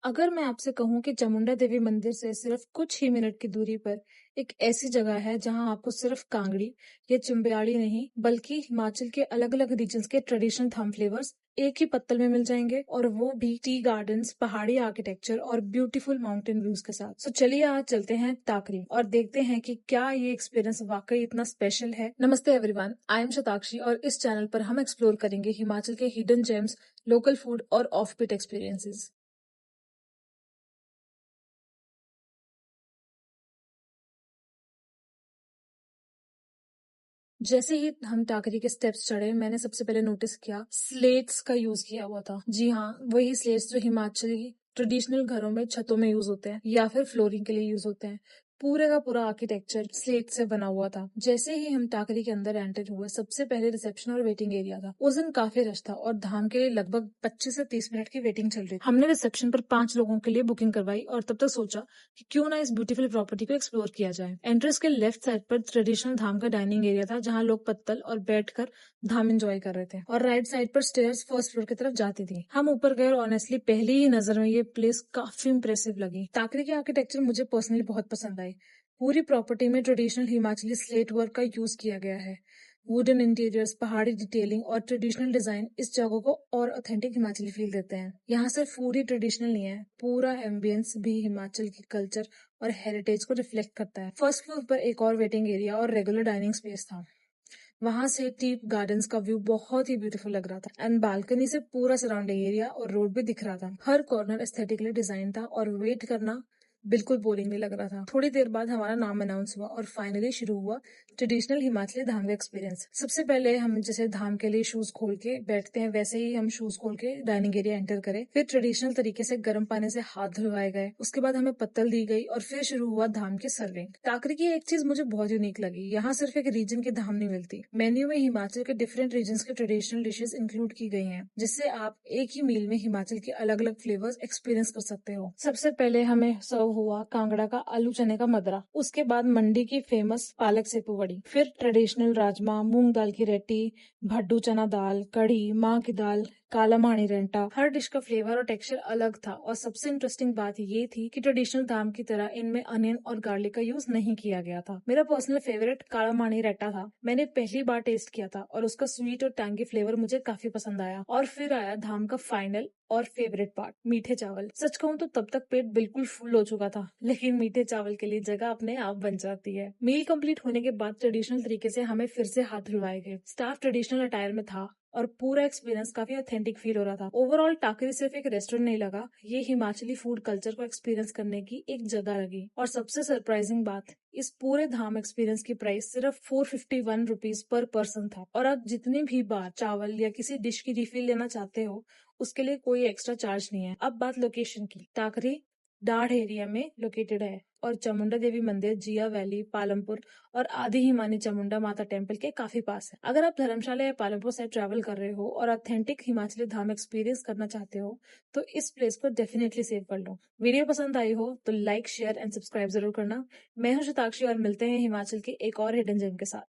अगर मैं आपसे कहूँ कि चामुंडा देवी मंदिर से सिर्फ कुछ ही मिनट की दूरी पर एक ऐसी जगह है जहां आपको सिर्फ कांगड़ी या चिंबियाड़ी नहीं बल्कि हिमाचल के अलग अलग रीजन्स के ट्रेडिशनल थंब फ्लेवर्स एक ही पत्तल में मिल जाएंगे, और वो भी टी गार्डन्स, पहाड़ी आर्किटेक्चर और ब्यूटीफुल माउंटेन व्यूज के साथ। सो चलिए आज चलते हैं टाकरी और देखते हैं कि क्या ये एक्सपीरियंस वाकई इतना स्पेशल है। नमस्ते एवरीवन, आई एम शताक्षी और इस चैनल पर हम एक्सप्लोर करेंगे हिमाचल के हिडन जेम्स, लोकल फूड और ऑफ बीट एक्सपीरियंसेस। जैसे ही हम टाकरी के स्टेप्स चढ़े, मैंने सबसे पहले नोटिस किया स्लेट्स का यूज किया हुआ था। जी हाँ, वही स्लेट्स जो हिमाचली ट्रेडिशनल घरों में छतों में यूज होते हैं या फिर फ्लोरिंग के लिए यूज होते हैं। पूरे का पूरा आर्किटेक्चर स्लेट से बना हुआ था। जैसे ही हम टाकरी के अंदर एंटर हुए, सबसे पहले रिसेप्शन और वेटिंग एरिया था। उस दिन काफी रश था और धाम के लिए लगभग 25 से 30 मिनट की वेटिंग चल रही थी। हमने रिसेप्शन पर 5 लोगों के लिए बुकिंग करवाई और तब तक सोचा कि क्यों ना इस ब्यूटीफुल प्रॉपर्टी को एक्सप्लोर किया जाए। एंट्रेंस के लेफ्ट साइड पर ट्रेडिशनल धाम का डाइनिंग एरिया था, जहाँ लोग पत्तल और बैठकर धाम एंजॉय कर रहे थे, और राइट साइड पर स्टेयर्स फर्स्ट फ्लोर की तरफ जाती थी। हम ऊपर गए और ऑनेस्टली पहली ही नजर में ये प्लेस काफी इंप्रेसिव लगी। टाकरी की आर्किटेक्चर मुझे पर्सनली बहुत पसंद आई। पूरी प्रॉपर्टी में ट्रेडिशनल हिमाचली स्लेट वर्क का यूज किया गया है। वुडन इंटीरियर्स, पहाड़ी डिटेलिंग और ट्रेडिशनल डिजाइन इस जगह को और ऑथेंटिक हिमाचली फील देते हैं। यहाँ सिर्फ फूड ही ट्रेडिशनल नहीं है, पूरा एम्बियंस भी हिमाचल की कल्चर और हेरिटेज को रिफ्लेक्ट करता है। फर्स्ट फ्लोर पर एक और वेटिंग एरिया और रेगुलर डाइनिंग स्पेस था। वहां से टीप गार्डन्स का व्यू बहुत ही ब्यूटीफुल लग रहा था, एंड बालकनी से पूरा सराउंडिंग एरिया और रोड भी दिख रहा था। हर कॉर्नर एस्थेटिकली डिजाइन था और वेट करना बिल्कुल बोरिंग नहीं लग रहा था। थोड़ी देर बाद हमारा नाम अनाउंस हुआ और फाइनली शुरू हुआ ट्रेडिशनल हिमाचली धाम का एक्सपीरियंस। सबसे पहले हम जैसे धाम के लिए शूज खोल के बैठते हैं, वैसे ही हम शूज खोल के डाइनिंग एरिया एंटर करें। फिर ट्रेडिशनल तरीके से गर्म पानी से हाथ धुलवाए गए। उसके बाद हमें पत्तल दी गई और फिर शुरू हुआ धाम की सर्विंग। टाकरी की एक चीज मुझे बहुत यूनिक लगी, यहाँ सिर्फ एक रीजन की धाम नहीं मिलती। मेन्यू में हिमाचल के डिफरेंट रीजन के ट्रेडिशनल डिशेज इंक्लूड की गई हैं, जिससे आप एक ही मील में हिमाचल के अलग अलग फ्लेवर्स एक्सपीरियंस कर सकते हो। सबसे पहले हमें सर्व हुआ कांगड़ा का आलू चने का मदरा, उसके बाद मंडी की फेमस पालक सेपू वड़ी, फिर ट्रेडिशनल राजमा, मूंग दाल की रेटी, भड्डू चना दाल, कढ़ी, माँ की दाल, काला मानी रेंटा। हर डिश का फ्लेवर और टेक्सचर अलग था, और सबसे इंटरेस्टिंग बात ये थी कि ट्रेडिशनल दाम की तरह इनमें अनियन और गार्लिक का यूज नहीं किया गया था। मेरा पर्सनल फेवरेट काला मानी रेटा था। मैंने पहली बार टेस्ट किया था और उसका स्वीट और टैंगी फ्लेवर मुझे काफी पसंद आया। और फिर आया धाम का फाइनल और फेवरेट पार्ट, मीठे चावल। सच कहूँ तो तब तक पेट बिल्कुल फुल हो चुका था, लेकिन मीठे चावल के लिए जगह अपने आप बन जाती है। मील कंप्लीट होने के बाद ट्रेडिशनल तरीके से हमें फिर से हाथ धुलवाए गए। स्टाफ ट्रेडिशनल अटायर में था और पूरा एक्सपीरियंस काफी ऑथेंटिक फील हो रहा था। ओवरऑल टाकरी सिर्फ एक रेस्टोरेंट नहीं लगा, ये हिमाचली फूड कल्चर को एक्सपीरियंस करने की एक जगह लगी। और सबसे सरप्राइजिंग बात, इस पूरे धाम एक्सपीरियंस की प्राइस सिर्फ 451 रुपीज पर पर्सन था, और आप जितनी भी बार चावल या किसी डिश की रिफिल लेना चाहते हो, उसके लिए कोई एक्स्ट्रा चार्ज नहीं है। अब बात लोकेशन की। टाकरी डाढ़ एरिया में लोकेटेड है और चामुंडा देवी मंदिर जिया वैली, पालमपुर और आदि हिमानी चामुंडा माता टेम्पल के काफी पास है। अगर आप धर्मशाला या पालमपुर से ट्रैवल कर रहे हो और ऑथेंटिक हिमाचली धाम एक्सपीरियंस करना चाहते हो, तो इस प्लेस को डेफिनेटली सेव कर लो। वीडियो पसंद आई हो तो लाइक, शेयर एंड सब्सक्राइब जरूर करना। मैं हूं शताक्षी और मिलते हैं हिमाचल के एक और हिडन जेम के साथ।